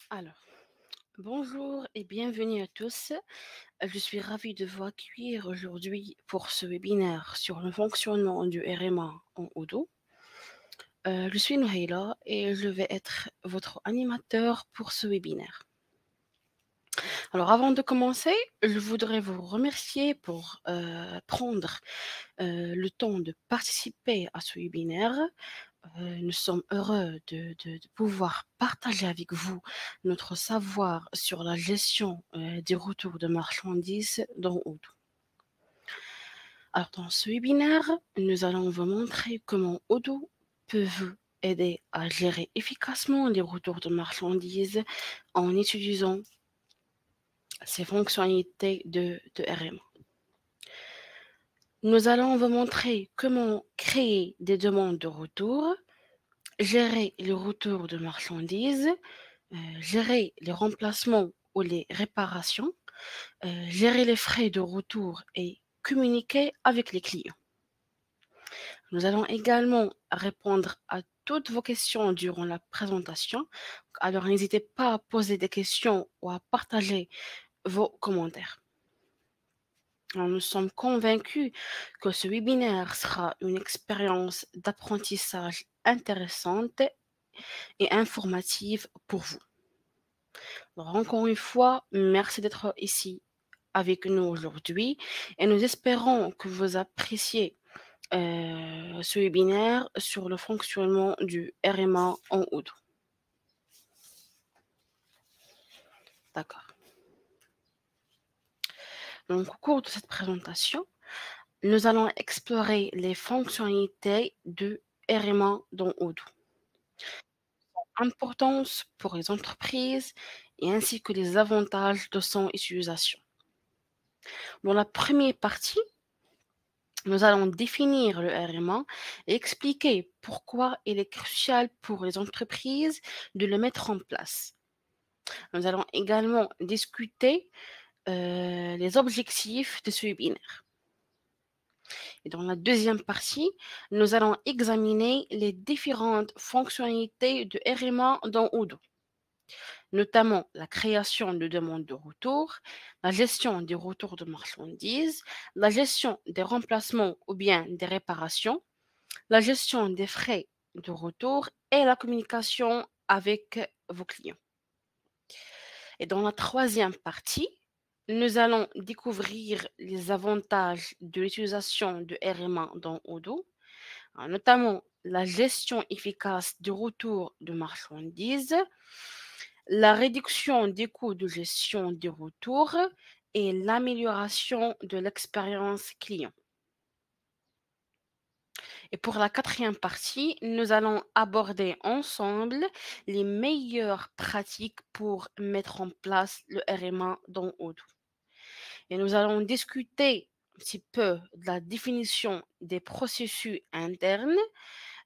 Alors, bonjour et bienvenue à tous. Je suis ravie de vous accueillir aujourd'hui pour ce webinaire sur le fonctionnement du RMA en Odoo. Je suis Nouhaila et je vais être votre animateur pour ce webinaire. Alors, avant de commencer, je voudrais vous remercier pour prendre le temps de participer à ce webinaire. Nous sommes heureux de pouvoir partager avec vous notre savoir sur la gestion des retours de marchandises dans Odoo. Alors, dans ce webinaire, nous allons vous montrer comment Odoo peut vous aider à gérer efficacement les retours de marchandises en utilisant ces fonctionnalités de RMA. Nous allons vous montrer comment créer des demandes de retour, gérer le retour de marchandises, gérer les remplacements ou les réparations, gérer les frais de retour et communiquer avec les clients. Nous allons également répondre à toutes vos questions durant la présentation. Alors, n'hésitez pas à poser des questions ou à partager vos commentaires. Alors, nous sommes convaincus que ce webinaire sera une expérience d'apprentissage intéressante et informative pour vous. Alors, encore une fois, merci d'être ici avec nous aujourd'hui et nous espérons que vous appréciez ce webinaire sur le fonctionnement du RMA en Odoo. D'accord. Donc, au cours de cette présentation, nous allons explorer les fonctionnalités de RMA dans Odoo. Importance pour les entreprises et ainsi que les avantages de son utilisation. Dans la première partie, nous allons définir le RMA et expliquer pourquoi il est crucial pour les entreprises de le mettre en place. Nous allons également discuter les objectifs de ce webinaire. Et dans la deuxième partie, nous allons examiner les différentes fonctionnalités de RMA dans Odoo, notamment la création de demandes de retour, la gestion des retours de marchandises, la gestion des remplacements ou bien des réparations, la gestion des frais de retour et la communication avec vos clients. Et dans la troisième partie, nous allons découvrir les avantages de l'utilisation de RMA dans Odoo, notamment la gestion efficace du retour de marchandises, la réduction des coûts de gestion des retours et l'amélioration de l'expérience client. Et pour la quatrième partie, nous allons aborder ensemble les meilleures pratiques pour mettre en place le RMA dans Odoo. Et nous allons discuter un petit peu de la définition des processus internes,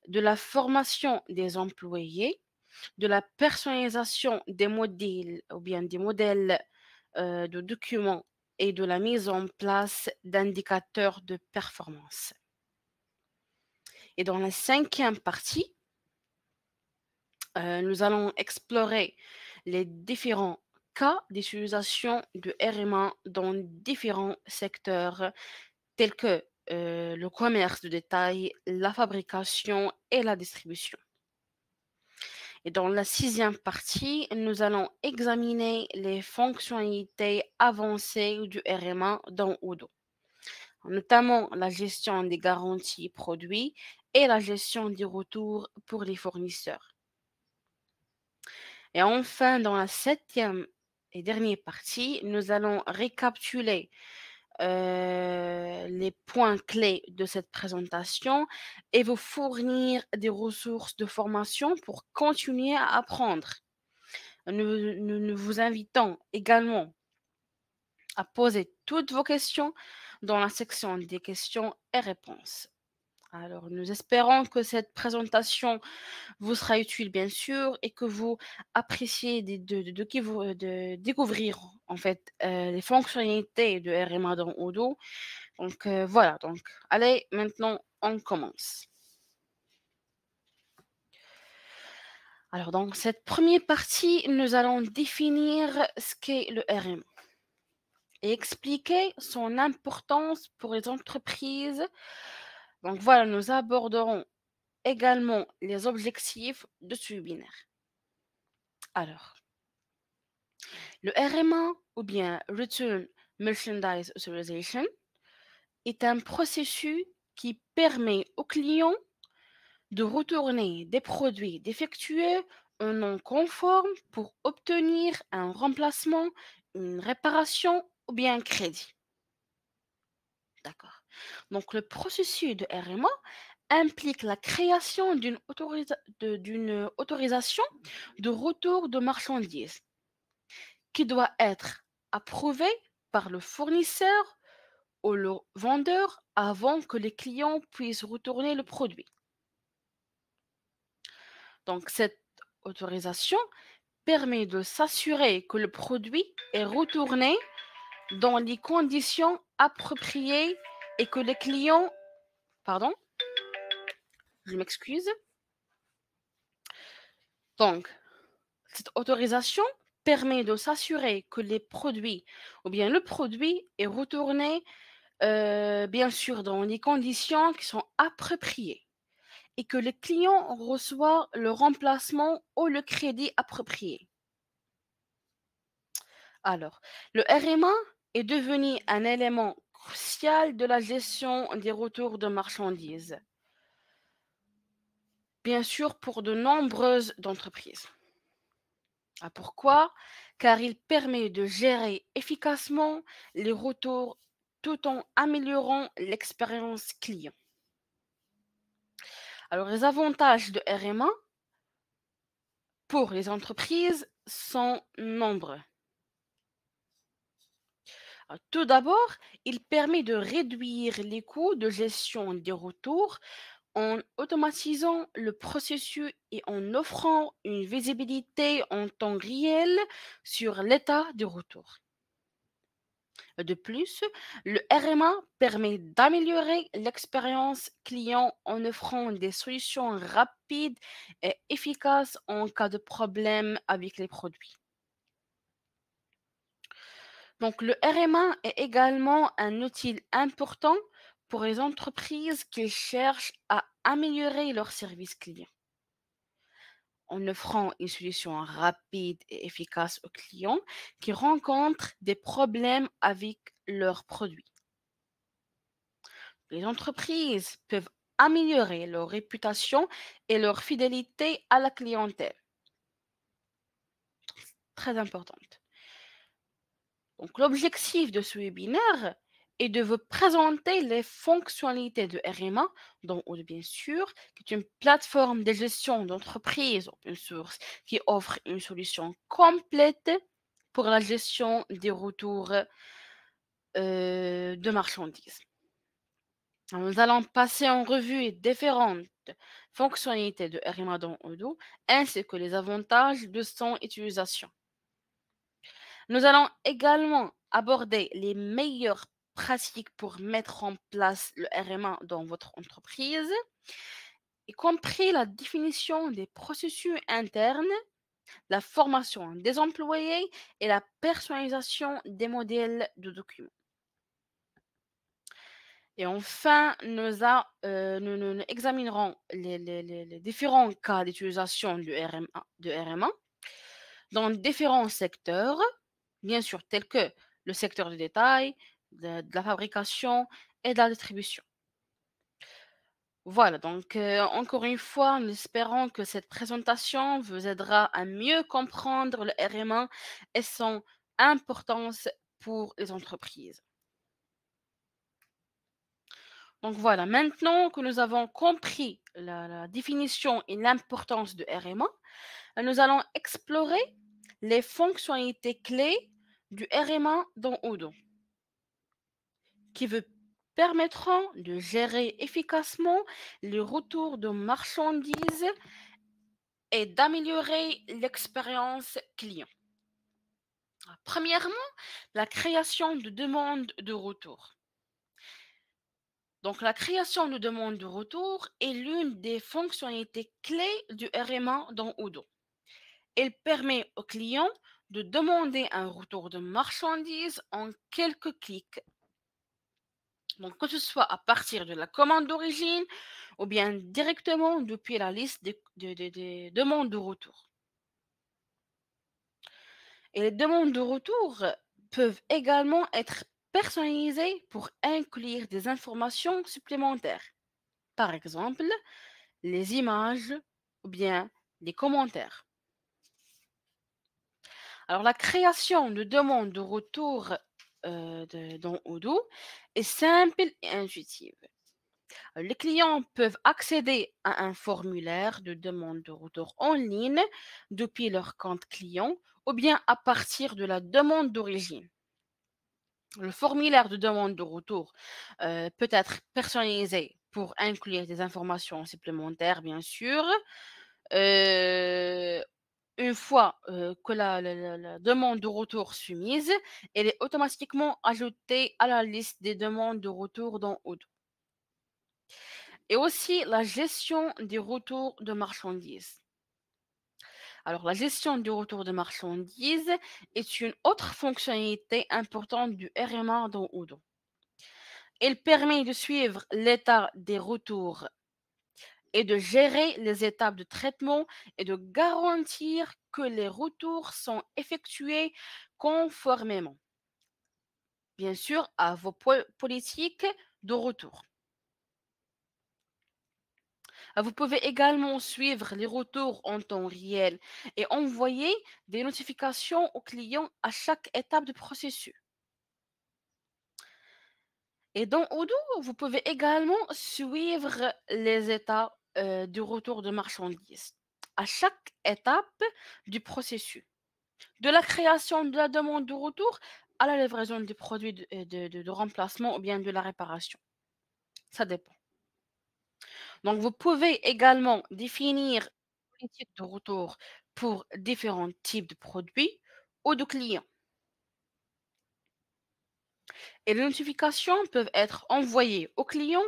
de la formation des employés, de la personnalisation des modèles ou bien des modèles de documents et de la mise en place d'indicateurs de performance. Et dans la cinquième partie, nous allons explorer les différents cas d'utilisation de RMA dans différents secteurs tels que le commerce de détail, la fabrication et la distribution. Et dans la sixième partie, nous allons examiner les fonctionnalités avancées du RMA dans Odoo, notamment la gestion des garanties produits et la gestion des retours pour les fournisseurs. Et enfin, dans la septième et dernière partie, nous allons récapituler les points clés de cette présentation et vous fournir des ressources de formation pour continuer à apprendre. Nous vous invitons également à poser toutes vos questions dans la section des questions et réponses. Alors, nous espérons que cette présentation vous sera utile, bien sûr, et que vous appréciez de découvrir, en fait, les fonctionnalités de RMA dans Odoo. Donc, voilà. Donc, allez, maintenant, on commence. Alors, dans cette première partie, nous allons définir ce qu'est le RMA et expliquer son importance pour les entreprises. Donc voilà, nous aborderons également les objectifs de ce webinaire. Alors, le RMA ou bien Return Merchandise Authorization est un processus qui permet aux clients de retourner des produits défectueux ou non conformes pour obtenir un remplacement, une réparation ou bien un crédit. D'accord. Donc le processus de RMA implique la création d'une autorisation de retour de marchandises qui doit être approuvée par le fournisseur ou le vendeur avant que les clients puissent retourner le produit. Donc cette autorisation permet de s'assurer que le produit est retourné dans les conditions appropriées et que les clients, pardon, je m'excuse. Donc, cette autorisation permet de s'assurer que les produits ou bien le produit est retourné, bien sûr, dans les conditions qui sont appropriées et que le client reçoit le remplacement ou le crédit approprié. Alors, le RMA est devenu un élément crucial de la gestion des retours de marchandises, bien sûr pour de nombreuses entreprises. Pourquoi? Car il permet de gérer efficacement les retours tout en améliorant l'expérience client. Alors, les avantages de RMA pour les entreprises sont nombreux. Tout d'abord, il permet de réduire les coûts de gestion des retours en automatisant le processus et en offrant une visibilité en temps réel sur l'état du retour. De plus, le RMA permet d'améliorer l'expérience client en offrant des solutions rapides et efficaces en cas de problème avec les produits. Donc, le RMA est également un outil important pour les entreprises qui cherchent à améliorer leur service client en offrant une solution rapide et efficace aux clients qui rencontrent des problèmes avec leurs produits. Les entreprises peuvent améliorer leur réputation et leur fidélité à la clientèle. Très importante. Donc, l'objectif de ce webinaire est de vous présenter les fonctionnalités de RMA, dont bien sûr, qui est une plateforme de gestion d'entreprise open source qui offre une solution complète pour la gestion des retours de marchandises. Nous allons passer en revue les différentes fonctionnalités de RMA dans Odoo ainsi que les avantages de son utilisation. Nous allons également aborder les meilleures pratiques pour mettre en place le RMA dans votre entreprise, y compris la définition des processus internes, la formation des employés et la personnalisation des modèles de documents. Et enfin, nous examinerons les différents cas d'utilisation de RMA dans différents secteurs, bien sûr, tels que le secteur du détail, de la fabrication et de la distribution. Voilà, donc encore une fois, nous espérons que cette présentation vous aidera à mieux comprendre le RMA et son importance pour les entreprises. Donc voilà, maintenant que nous avons compris la définition et l'importance de RMA, nous allons explorer les fonctionnalités clés du RMA dans Odoo, qui vous permettront de gérer efficacement les retours de marchandises et d'améliorer l'expérience client. Premièrement, la création de demandes de retour. Donc, la création de demandes de retour est l'une des fonctionnalités clés du RMA dans Odoo. Elle permet au client de demander un retour de marchandises en quelques clics. Donc, que ce soit à partir de la commande d'origine ou bien directement depuis la liste des demandes de retour. Et les demandes de retour peuvent également être personnalisées pour inclure des informations supplémentaires. Par exemple, les images ou bien les commentaires. Alors, la création de demandes de retour dans Odoo est simple et intuitive. Les clients peuvent accéder à un formulaire de demande de retour en ligne depuis leur compte client ou bien à partir de la demande d'origine. Le formulaire de demande de retour peut être personnalisé pour inclure des informations supplémentaires, bien sûr. Euh, une fois que la demande de retour soumise, elle est automatiquement ajoutée à la liste des demandes de retour dans Odoo. Et aussi la gestion des retours de marchandises. Alors, la gestion du retour de marchandises est une autre fonctionnalité importante du RMA dans Odoo. Elle permet de suivre l'état des retours et de gérer les étapes de traitement et de garantir que les retours sont effectués conformément, bien sûr, à vos politiques de retour. Vous pouvez également suivre les retours en temps réel et envoyer des notifications aux clients à chaque étape du processus. Et dans Odoo, vous pouvez également suivre les états du retour de marchandises à chaque étape du processus, de la création de la demande de retour à la livraison des produits de remplacement ou bien de la réparation. Ça dépend. Donc, vous pouvez également définir une politique de retour pour différents types de produits ou de clients. Et les notifications peuvent être envoyées aux clients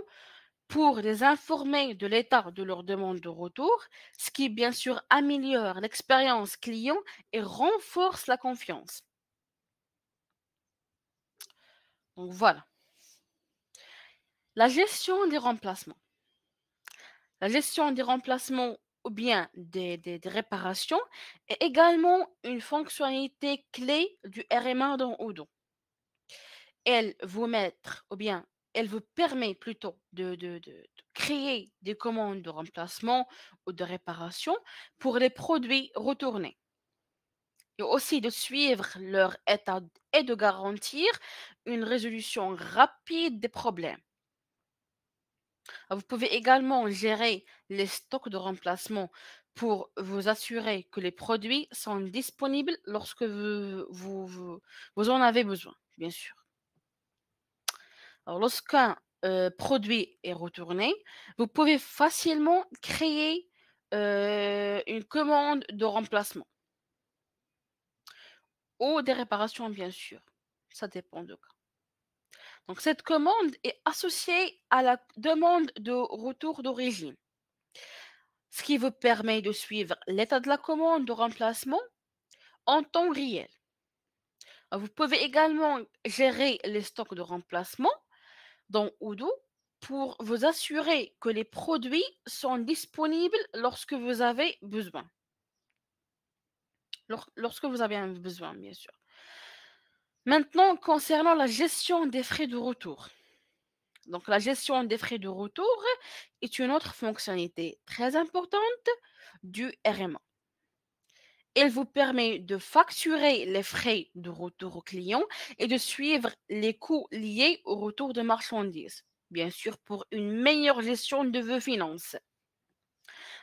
pour les informer de l'état de leur demande de retour, ce qui bien sûr améliore l'expérience client et renforce la confiance. Donc voilà. La gestion des remplacements. La gestion des remplacements ou bien des réparations est également une fonctionnalité clé du RMA dans Odoo. Elle vous mettre, ou bien elle vous permet plutôt de créer des commandes de remplacement ou de réparation pour les produits retournés. Et aussi de suivre leur état et de garantir une résolution rapide des problèmes. Vous pouvez également gérer les stocks de remplacement pour vous assurer que les produits sont disponibles lorsque vous en avez besoin, bien sûr. Alors, lorsqu'un produit est retourné, vous pouvez facilement créer une commande de remplacement ou des réparations, bien sûr. Ça dépend de cas. Donc, cette commande est associée à la demande de retour d'origine, ce qui vous permet de suivre l'état de la commande de remplacement en temps réel. Vous pouvez également gérer les stocks de remplacement dans Odoo pour vous assurer que les produits sont disponibles lorsque vous avez besoin. Lorsque vous avez un besoin, bien sûr. Maintenant, concernant la gestion des frais de retour. Donc, la gestion des frais de retour est une autre fonctionnalité très importante du RMA. Elle vous permet de facturer les frais de retour au client et de suivre les coûts liés au retour de marchandises, bien sûr pour une meilleure gestion de vos finances.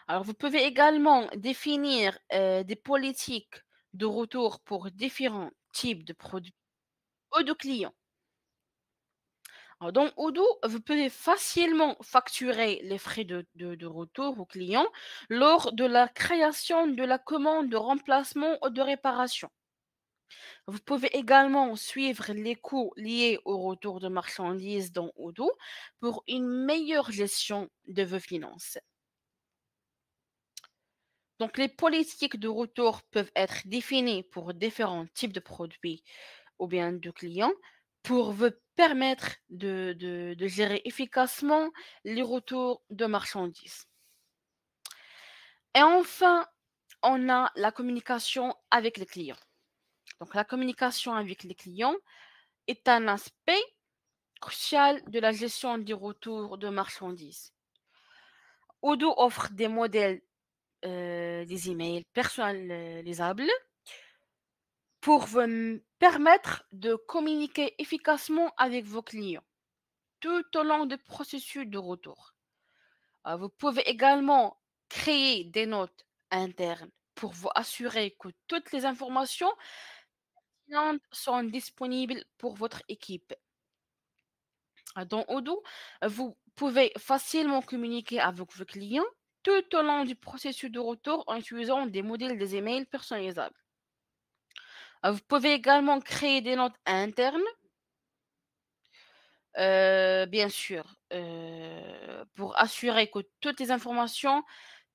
Alors, vous pouvez également définir des politiques de retour pour différents types de produits ou de clients. Alors, dans Odoo, vous pouvez facilement facturer les frais de retour au client lors de la création de la commande de remplacement ou de réparation. Vous pouvez également suivre les coûts liés au retour de marchandises dans Odoo pour une meilleure gestion de vos finances. Donc, les politiques de retour peuvent être définies pour différents types de produits ou bien de clients pour vous permettre de gérer efficacement les retours de marchandises. Et enfin, on a la communication avec les clients. Donc, la communication avec les clients est un aspect crucial de la gestion des retours de marchandises. Odoo offre des modèles, des emails personnalisables pour vous permettre de communiquer efficacement avec vos clients tout au long du processus de retour. Vous pouvez également créer des notes internes pour vous assurer que toutes les informations pertinentes sont disponibles pour votre équipe. Dans Odoo, vous pouvez facilement communiquer avec vos clients tout au long du processus de retour en utilisant des modèles des emails personnalisables. Vous pouvez également créer des notes internes, bien sûr, pour assurer que toutes les informations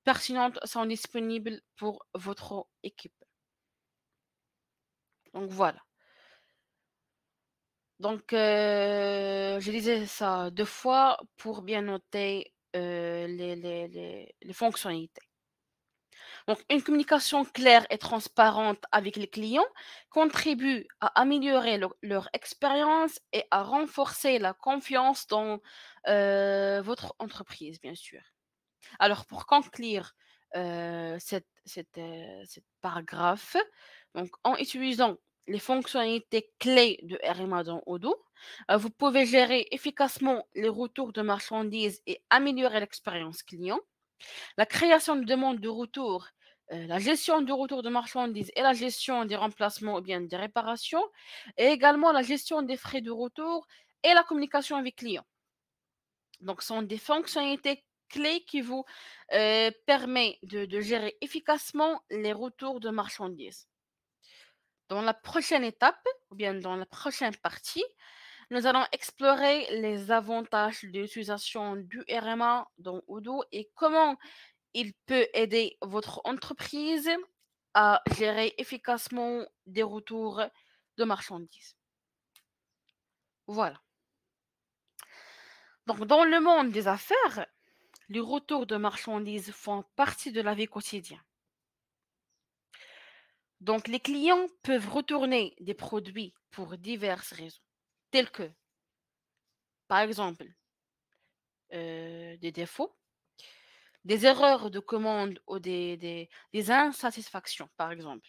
pertinentes sont disponibles pour votre équipe. Donc voilà. Donc, je disais ça 2 fois pour bien noter, les fonctionnalités. Donc, une communication claire et transparente avec les clients contribue à améliorer leur expérience et à renforcer la confiance dans, votre entreprise, bien sûr. Alors pour conclure, cette paragraphe, donc en utilisant les fonctionnalités clés de RMA dans Odoo, vous pouvez gérer efficacement les retours de marchandises et améliorer l'expérience client. La création de demandes de retour, la gestion du retour de marchandises et la gestion des remplacements ou bien des réparations, et également la gestion des frais de retour et la communication avec clients. Donc, ce sont des fonctionnalités clés qui vous permet de gérer efficacement les retours de marchandises. Dans la prochaine étape, ou bien dans la prochaine partie, nous allons explorer les avantages de l'utilisation du RMA dans Odoo et comment il peut aider votre entreprise à gérer efficacement des retours de marchandises. Voilà. Donc, dans le monde des affaires, les retours de marchandises font partie de la vie quotidienne. Donc, les clients peuvent retourner des produits pour diverses raisons, telles que, par exemple, des défauts, des erreurs de commande ou des insatisfactions, par exemple.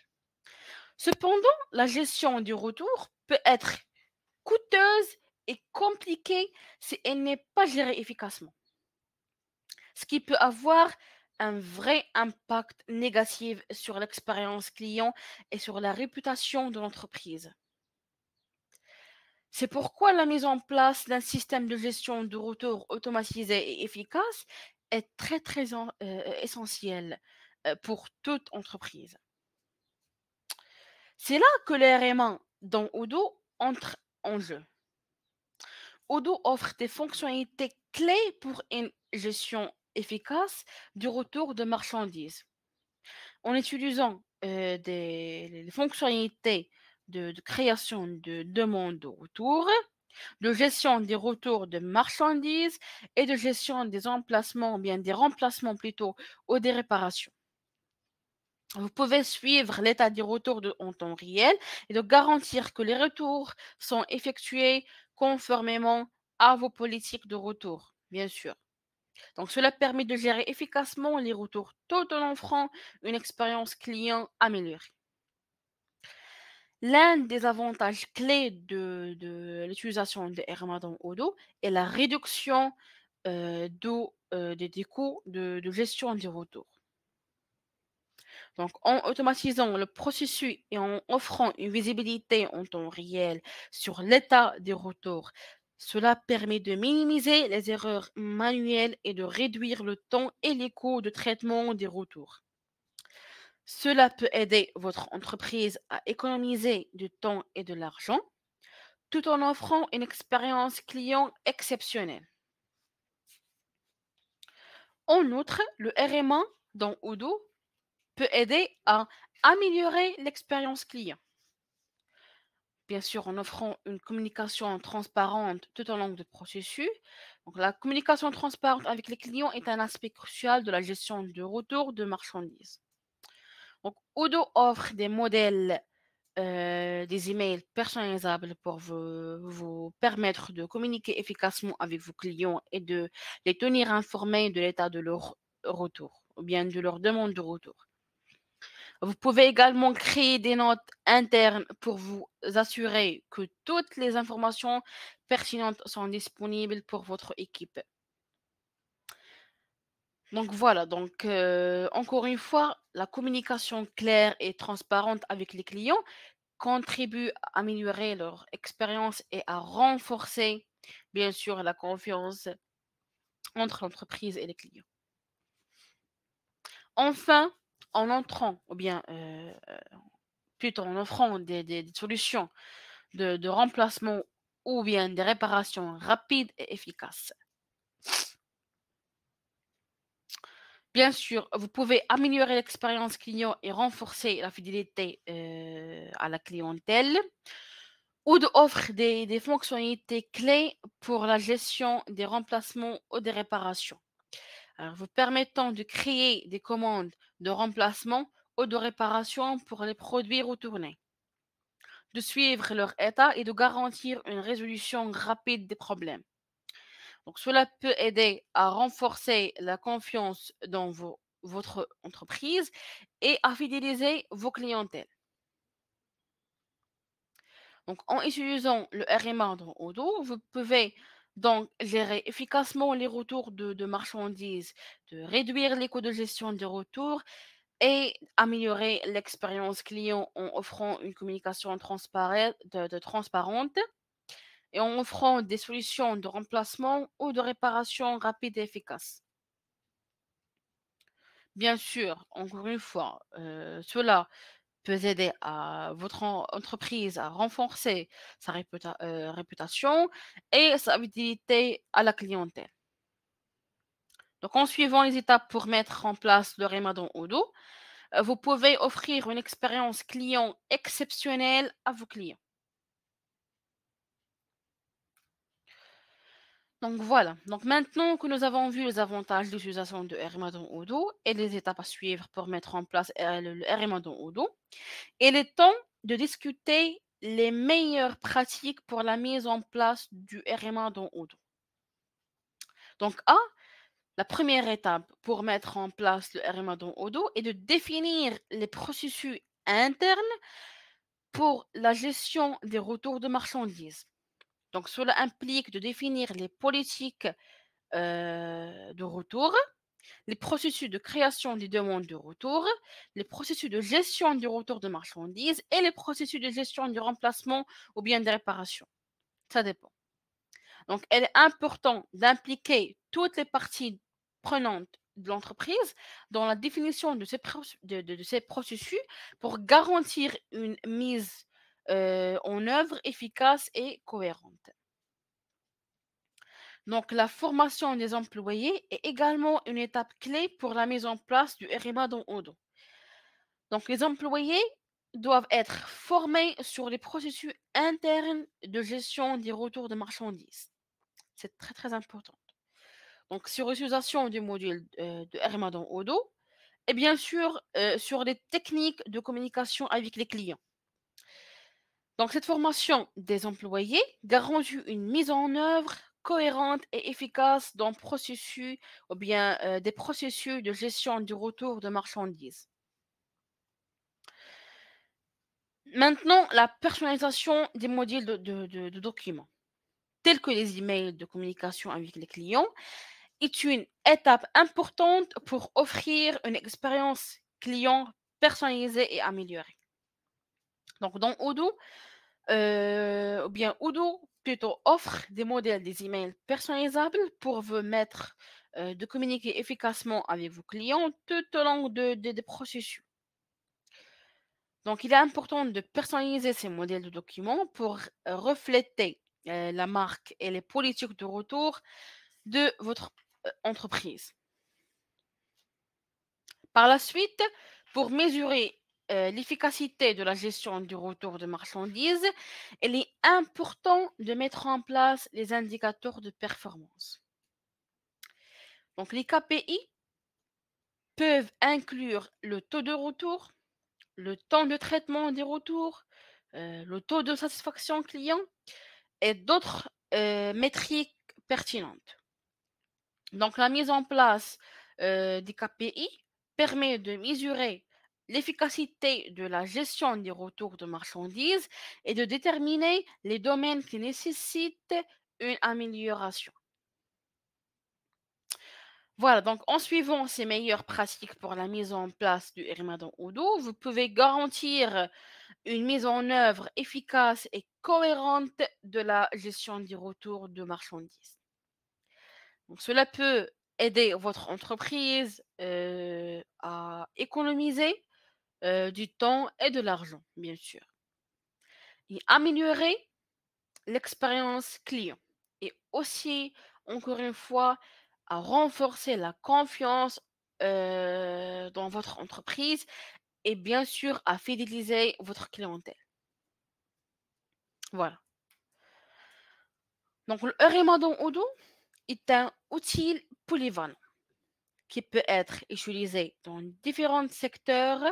Cependant, la gestion du retour peut être coûteuse et compliquée si elle n'est pas gérée efficacement, ce qui peut avoir un vrai impact négatif sur l'expérience client et sur la réputation de l'entreprise. C'est pourquoi la mise en place d'un système de gestion de retour automatisé et efficace est essentielle pour toute entreprise. C'est là que les RMA dans Odoo entrent en jeu. Odoo offre des fonctionnalités clés pour une gestion efficace du retour de marchandises. En utilisant les fonctionnalités de création de demandes de retour, de gestion des retours de marchandises et de gestion des emplacements, ou bien des remplacements plutôt, ou des réparations. Vous pouvez suivre l'état des retours en temps réel et de garantir que les retours sont effectués conformément à vos politiques de retour, bien sûr. Donc, cela permet de gérer efficacement les retours tout en offrant une expérience client améliorée. L'un des avantages clés de l'utilisation de Ramadan Odoo est la réduction des coûts de gestion des retours. Donc, en automatisant le processus et en offrant une visibilité en temps réel sur l'état des retours, cela permet de minimiser les erreurs manuelles et de réduire le temps et les coûts de traitement des retours. Cela peut aider votre entreprise à économiser du temps et de l'argent tout en offrant une expérience client exceptionnelle. En outre, le RMA dans Odoo peut aider à améliorer l'expérience client. Bien sûr, en offrant une communication transparente tout au long du processus. Donc, la communication transparente avec les clients est un aspect crucial de la gestion du retour de marchandises. Donc, Odoo offre des modèles, des emails personnalisables pour vous permettre de communiquer efficacement avec vos clients et de les tenir informés de l'état de leur retour ou bien de leur demande de retour. Vous pouvez également créer des notes internes pour vous assurer que toutes les informations pertinentes sont disponibles pour votre équipe. Donc voilà, donc encore une fois, la communication claire et transparente avec les clients contribue à améliorer leur expérience et à renforcer, bien sûr, la confiance entre l'entreprise et les clients. Enfin, en entrant, ou bien plutôt en offrant des solutions de remplacement ou bien des réparations rapides et efficaces. Bien sûr, vous pouvez améliorer l'expérience client et renforcer la fidélité à la clientèle. Ou offre des fonctionnalités clés pour la gestion des remplacements ou des réparations. Alors, vous permettant de créer des commandes de remplacement ou de réparation pour les produits retournés, de suivre leur état et de garantir une résolution rapide des problèmes. Donc, cela peut aider à renforcer la confiance dans votre entreprise et à fidéliser vos clientèles. Donc, en utilisant le RMA dans Odoo, vous pouvez donc gérer efficacement les retours de marchandises, de réduire les coûts de gestion des retours et améliorer l'expérience client en offrant une communication transparente et en offrant des solutions de remplacement ou de réparation rapides et efficaces. Bien sûr, encore une fois, cela peut aider à votre entreprise à renforcer sa réputation et sa visibilité à la clientèle. Donc, en suivant les étapes pour mettre en place le Ramadan Odoo, vous pouvez offrir une expérience client exceptionnelle à vos clients. Donc voilà, donc maintenant que nous avons vu les avantages de l'utilisation de Ramadan Odoo et les étapes à suivre pour mettre en place le Ramadan Odoo, il est temps de discuter les meilleures pratiques pour la mise en place du RMA dans Odoo. Donc, la première étape pour mettre en place le RMA dans Odoo est de définir les processus internes pour la gestion des retours de marchandises. Donc, cela implique de définir les politiques de retour, les processus de création des demandes de retour, les processus de gestion du retour de marchandises et les processus de gestion du remplacement ou bien des réparations. Ça dépend. Donc, il est important d'impliquer toutes les parties prenantes de l'entreprise dans la définition de ces processus pour garantir une mise en œuvre efficace et cohérente. Donc, la formation des employés est également une étape clé pour la mise en place du RMA dans Odoo. Donc, les employés doivent être formés sur les processus internes de gestion des retours de marchandises. C'est très, très important. Donc, sur l'utilisation du module de RMA dans Odoo et bien sûr sur les techniques de communication avec les clients. Donc, cette formation des employés garantit une mise en œuvre cohérente et efficace dans processus ou bien des processus de gestion du retour de marchandises. Maintenant, la personnalisation des modules de documents, tels que les emails de communication avec les clients, est une étape importante pour offrir une expérience client personnalisée et améliorée. Donc, dans Odoo, ou bien Odoo plutôt offre des modèles des emails personnalisables pour vous mettre de communiquer efficacement avec vos clients tout au long des processus. Donc, il est important de personnaliser ces modèles de documents pour refléter la marque et les politiques de retour de votre entreprise. Par la suite, Pour mesurer l'efficacité de la gestion du retour de marchandises, il est important de mettre en place les indicateurs de performance. Donc, les KPI peuvent inclure le taux de retour, le temps de traitement des retours, le taux de satisfaction client et d'autres métriques pertinentes. Donc, la mise en place des KPI permet de mesurer l'efficacité de la gestion des retours de marchandises et de déterminer les domaines qui nécessitent une amélioration. Voilà, donc en suivant ces meilleures pratiques pour la mise en place du Ramadan Odo, vous pouvez garantir une mise en œuvre efficace et cohérente de la gestion des retours de marchandises. Donc, cela peut aider votre entreprise à économiser du temps et de l'argent, bien sûr, et améliorer l'expérience client. Et aussi, encore une fois, à renforcer la confiance dans votre entreprise et bien sûr à fidéliser votre clientèle. Voilà. Donc, le Ramadan Odo est un outil polyvalent qui peut être utilisé dans différents secteurs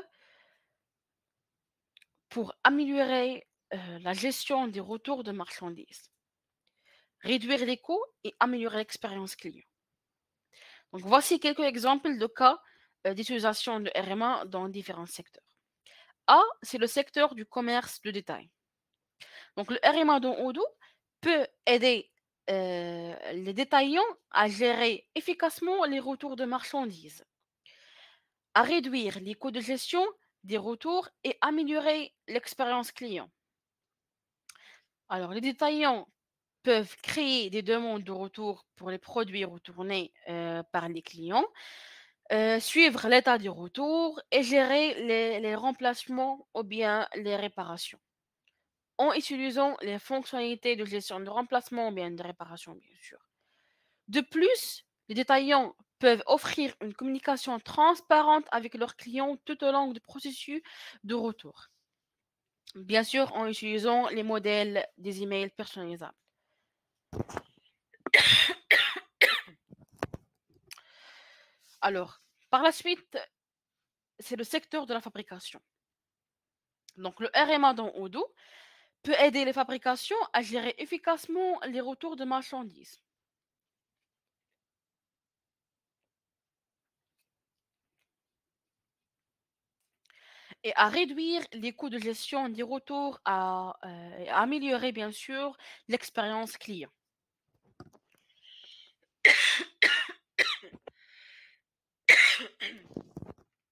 pour améliorer la gestion des retours de marchandises, réduire les coûts et améliorer l'expérience client. Donc, voici quelques exemples de cas d'utilisation de RMA dans différents secteurs. A, c'est le secteur du commerce de détail. Donc, le RMA dans Odoo peut aider les détaillants à gérer efficacement les retours de marchandises, à réduire les coûts de gestion des retours et améliorer l'expérience client. Alors, les détaillants peuvent créer des demandes de retour pour les produits retournés par les clients, suivre l'état du retour et gérer les remplacements ou bien les réparations en utilisant les fonctionnalités de gestion de remplacement ou bien de réparation, bien sûr. De plus, les détaillants peuvent offrir une communication transparente avec leurs clients tout au long du processus de retour. Bien sûr, en utilisant les modèles des emails personnalisables. Alors, par la suite, c'est le secteur de la fabrication. Donc, le RMA dans Odoo peut aider les fabrications à gérer efficacement les retours de marchandises. Et à réduire les coûts de gestion des retours, et à améliorer bien sûr l'expérience client.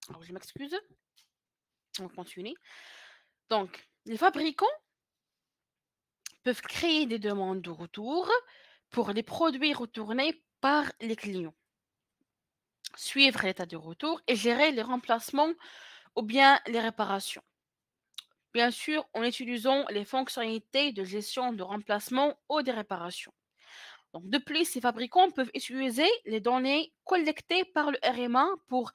Alors, je m'excuse, on continue. Donc, les fabricants peuvent créer des demandes de retour pour les produits retournés par les clients, suivre l'état de retour et gérer les remplacements ou bien les réparations. Bien sûr, en utilisant les fonctionnalités de gestion de remplacement ou de réparation. Donc, de plus, ces fabricants peuvent utiliser les données collectées par le RMA pour,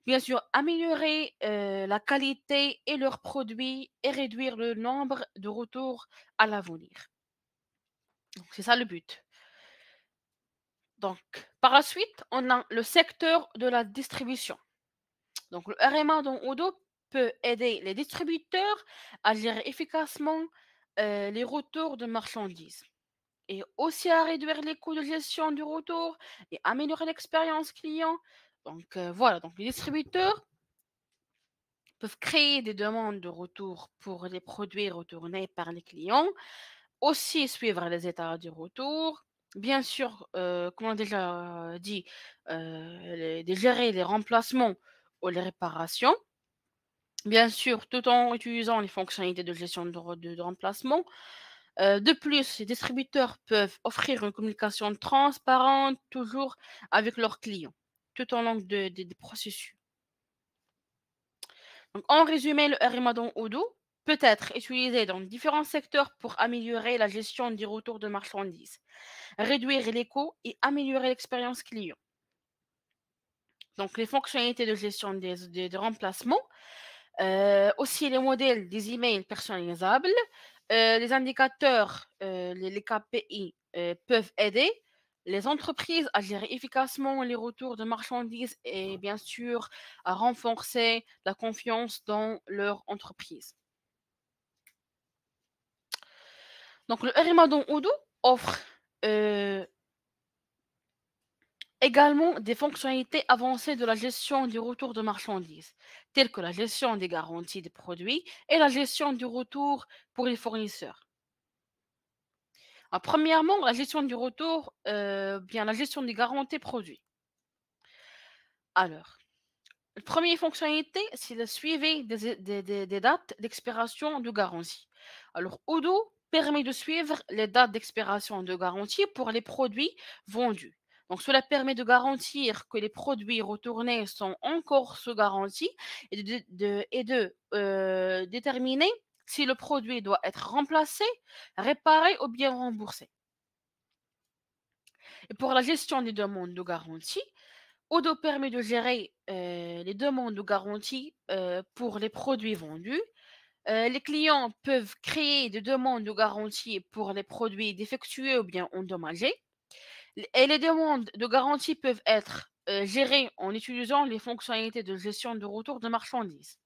bien sûr, améliorer la qualité et leurs produits et réduire le nombre de retours à l'avenir. Donc, c'est ça le but. Donc, par la suite, on a le secteur de la distribution. Donc, le RMA dans Odoo peut aider les distributeurs à gérer efficacement les retours de marchandises et aussi à réduire les coûts de gestion du retour et améliorer l'expérience client. Donc, voilà, donc les distributeurs peuvent créer des demandes de retour pour les produits retournés par les clients, aussi suivre les états du retour, bien sûr, comme on a déjà dit, de gérer les remplacements ou les réparations, bien sûr, tout en utilisant les fonctionnalités de gestion de remplacement. De plus, les distributeurs peuvent offrir une communication transparente toujours avec leurs clients, tout au long des processus. Donc, en résumé, le Ramadan Odoo peut être utilisé dans différents secteurs pour améliorer la gestion des retours de marchandises, réduire les coûts et améliorer l'expérience client. Donc les fonctionnalités de gestion des remplacements, aussi les modèles des emails personnalisables, les indicateurs, les KPI, peuvent aider les entreprises à gérer efficacement les retours de marchandises et bien sûr à renforcer la confiance dans leur entreprise. Donc le Ramadan Odoo offre, heu, également des fonctionnalités avancées de la gestion du retour de marchandises, telles que la gestion des garanties des produits et la gestion du retour pour les fournisseurs. Premièrement, la gestion du retour, bien la gestion des garanties produits. Alors, la première fonctionnalité, c'est le suivi des dates d'expiration de garantie. Alors, Odoo permet de suivre les dates d'expiration de garantie pour les produits vendus. Donc, cela permet de garantir que les produits retournés sont encore sous garantie et de déterminer si le produit doit être remplacé, réparé ou bien remboursé. Et pour la gestion des demandes de garantie, Odoo permet de gérer les demandes de garantie pour les produits vendus. Les clients peuvent créer des demandes de garantie pour les produits défectueux ou bien endommagés. Et les demandes de garantie peuvent être gérées en utilisant les fonctionnalités de gestion de retour de marchandises.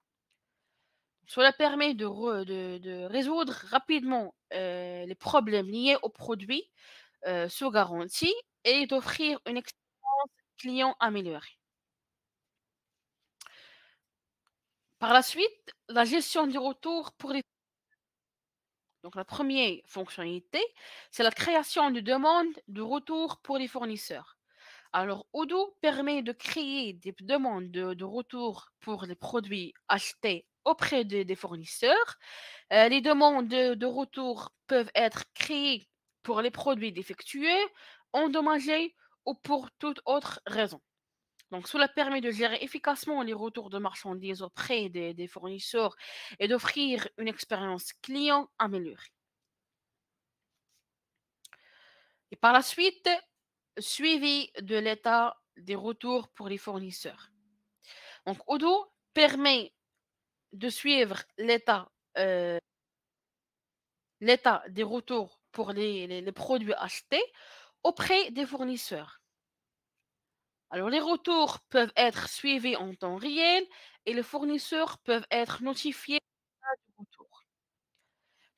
Cela permet de résoudre rapidement les problèmes liés aux produits sous garantie et d'offrir une expérience client améliorée. Par la suite, la gestion du retour pour les donc la première fonctionnalité, c'est la création de demandes de retour pour les fournisseurs. Alors, Odoo permet de créer des demandes de retour pour les produits achetés auprès des fournisseurs. Les demandes de retour peuvent être créées pour les produits défectueux, endommagés ou pour toute autre raison. Donc, cela permet de gérer efficacement les retours de marchandises auprès des fournisseurs et d'offrir une expérience client améliorée. Et par la suite, suivi de l'état des retours pour les fournisseurs. Donc, Odoo permet de suivre euh, l'état des retours pour les produits achetés auprès des fournisseurs. Alors, les retours peuvent être suivis en temps réel et les fournisseurs peuvent être notifiés du retour.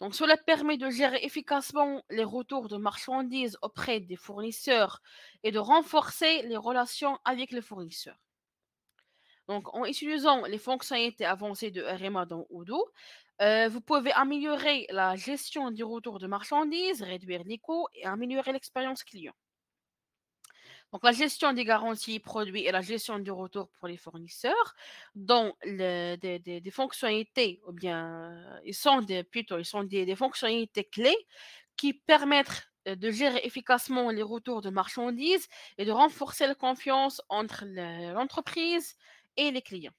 Donc, cela permet de gérer efficacement les retours de marchandises auprès des fournisseurs et de renforcer les relations avec les fournisseurs. Donc, en utilisant les fonctionnalités avancées de RMA dans Odoo, vous pouvez améliorer la gestion du retour de marchandises, réduire les coûts et améliorer l'expérience client. Donc, la gestion des garanties produits et la gestion du retour pour les fournisseurs, dont des fonctionnalités, ou bien ils sont des fonctionnalités clés qui permettent de gérer efficacement les retours de marchandises et de renforcer la confiance entre l'entreprise et les clients.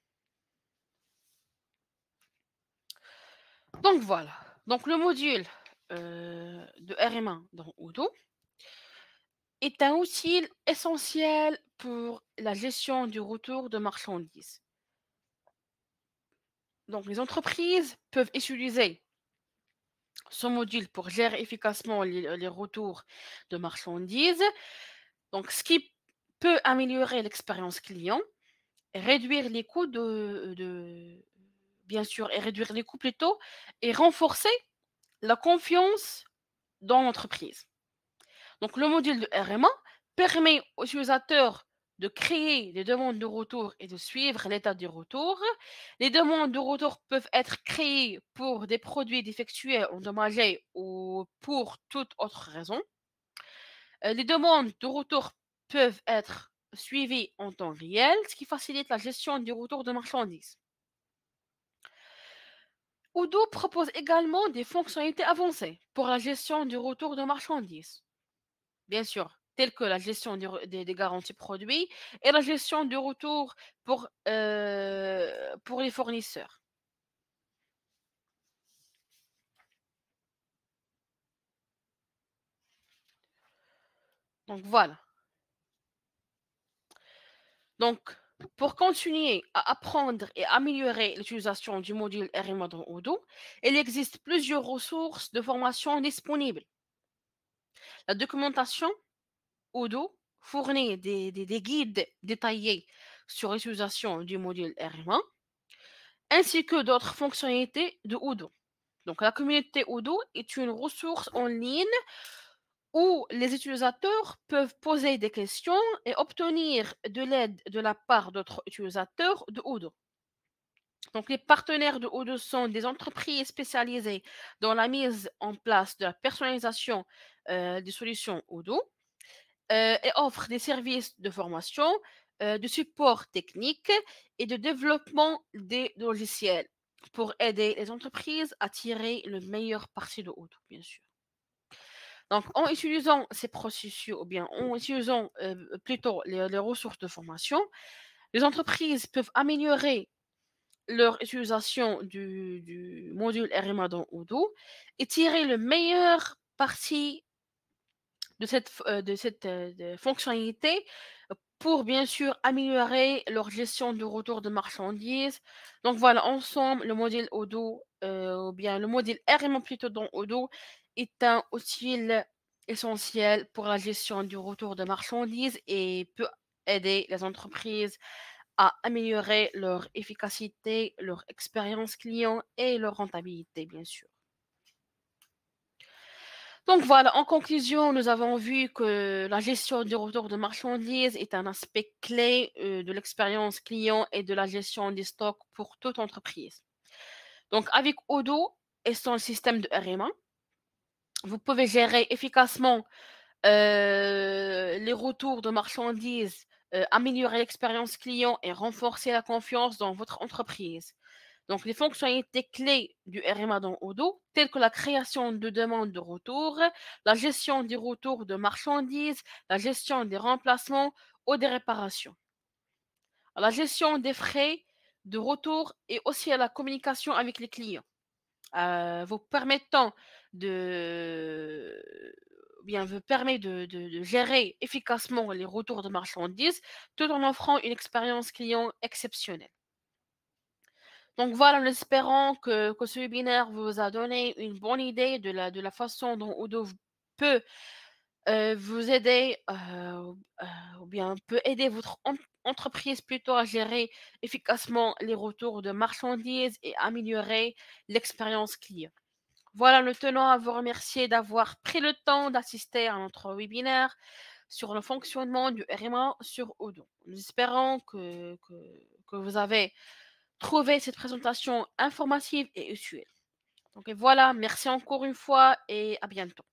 Donc voilà. Donc le module de RMA dans Odoo est un outil essentiel pour la gestion du retour de marchandises. Donc les entreprises peuvent utiliser ce module pour gérer efficacement les retours de marchandises. Donc ce qui peut améliorer l'expérience client, réduire les coûts bien sûr, et réduire les coûts plutôt, et renforcer la confiance dans l'entreprise. Donc, le module de RMA permet aux utilisateurs de créer des demandes de retour et de suivre l'état du retour. Les demandes de retour peuvent être créées pour des produits défectueux, endommagés ou pour toute autre raison. Les demandes de retour peuvent être suivies en temps réel, ce qui facilite la gestion du retour de marchandises. Odoo propose également des fonctionnalités avancées pour la gestion du retour de marchandises. Bien sûr, telles que la gestion des garanties produits et la gestion du retour pour les fournisseurs. Donc voilà. Donc, Pour continuer à apprendre et améliorer l'utilisation du module RMA dans Odoo, il existe plusieurs ressources de formation disponibles. La documentation Odoo fournit des guides détaillés sur l'utilisation du module RMA, ainsi que d'autres fonctionnalités de Odoo. Donc, la communauté Odoo est une ressource en ligne où les utilisateurs peuvent poser des questions et obtenir de l'aide de la part d'autres utilisateurs de Odoo. Donc, les partenaires de Odoo sont des entreprises spécialisées dans la mise en place de la personnalisation des solutions Odoo et offrent des services de formation, de support technique et de développement des logiciels pour aider les entreprises à tirer le meilleur parti de Odoo, bien sûr. Donc, en utilisant ces processus, ou bien en utilisant plutôt les ressources de formation, les entreprises peuvent améliorer leur utilisation du module RMA dans Odoo et tirer le meilleur parti de cette fonctionnalité pour bien sûr améliorer leur gestion du retour de marchandises. Donc voilà, ensemble, le modèle Odoo, ou bien le modèle RMA plutôt dans Odoo, est un outil essentiel pour la gestion du retour de marchandises et peut aider les entreprises à améliorer leur efficacité, leur expérience client et leur rentabilité, bien sûr. Donc voilà, en conclusion, nous avons vu que la gestion du retour de marchandises est un aspect clé de l'expérience client et de la gestion des stocks pour toute entreprise. Donc avec Odoo et son système de RMA, vous pouvez gérer efficacement les retours de marchandises, améliorer l'expérience client et renforcer la confiance dans votre entreprise. Donc, les fonctionnalités clés du RMA dans Odoo, telles que la création de demandes de retour, la gestion des retours de marchandises, la gestion des remplacements ou des réparations, la gestion des frais de retour et aussi à la communication avec les clients, vous permettant de bien vous permet de gérer efficacement les retours de marchandises tout en offrant une expérience client exceptionnelle. Donc voilà, en espérant que ce webinaire vous a donné une bonne idée de la façon dont Odoo peut vous aider, ou bien peut aider votre entreprise plutôt à gérer efficacement les retours de marchandises et améliorer l'expérience client. Voilà, nous tenons à vous remercier d'avoir pris le temps d'assister à notre webinaire sur le fonctionnement du RMA sur Odoo. Nous espérons que vous avez trouvé cette présentation informative et utile. Donc et voilà, merci encore une fois et à bientôt.